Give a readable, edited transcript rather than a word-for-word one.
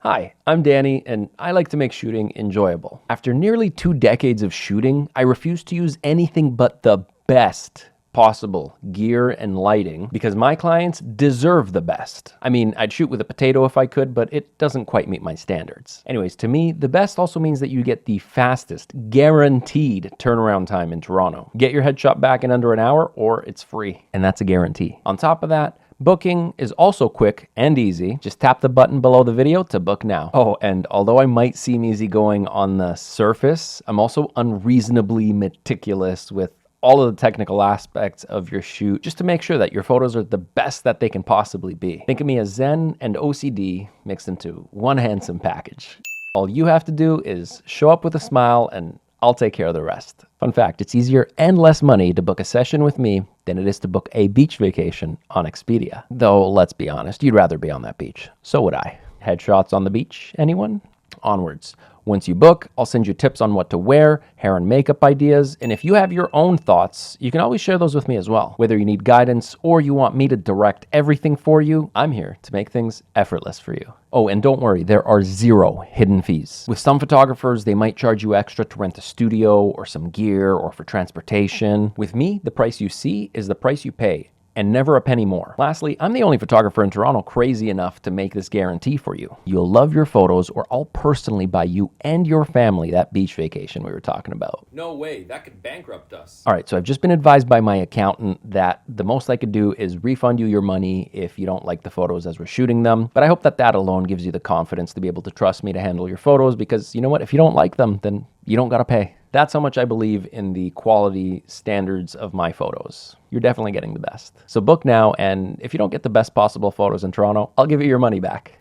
Hi, I'm Danny, and I like to make shooting enjoyable. After nearly 2 decades of shooting, I refuse to use anything but the best possible gear and lighting because my clients deserve the best. I mean, I'd shoot with a potato if I could, but it doesn't quite meet my standards. Anyways, to me, the best also means that you get the fastest, guaranteed turnaround time in Toronto. Get your headshot back in under an hour or it's free, and that's a guarantee. On top of that, booking is also quick and easy. Just tap the button below the video to book now. Oh, and although I might seem easygoing on the surface, I'm also unreasonably meticulous with all of the technical aspects of your shoot just to make sure that your photos are the best that they can possibly be. Think of me as Zen and OCD mixed into one handsome package. All you have to do is show up with a smile and I'll take care of the rest. Fun fact, it's easier and less money to book a session with me than it is to book a beach vacation on Expedia. Though, let's be honest, you'd rather be on that beach. So would I. Headshots on the beach, anyone? Onwards. Once you book, I'll send you tips on what to wear, hair and makeup ideas, and if you have your own thoughts, you can always share those with me as well. Whether you need guidance or you want me to direct everything for you, I'm here to make things effortless for you. Oh, and don't worry, there are 0 hidden fees. With some photographers, they might charge you extra to rent a studio or some gear or for transportation. With me, the price you see is the price you pay, and never a penny more. Lastly, I'm the only photographer in Toronto crazy enough to make this guarantee for you. You'll love your photos, or I'll personally buy you and your family that beach vacation we were talking about. No way, that could bankrupt us. All right, so I've just been advised by my accountant that the most I could do is refund you your money if you don't like the photos as we're shooting them. But I hope that alone gives you the confidence to be able to trust me to handle your photos, because you know what? If you don't like them, then you don't gotta pay. That's how much I believe in the quality standards of my photos. You're definitely getting the best. So book now, and if you don't get the best possible photos in Toronto, I'll give you your money back.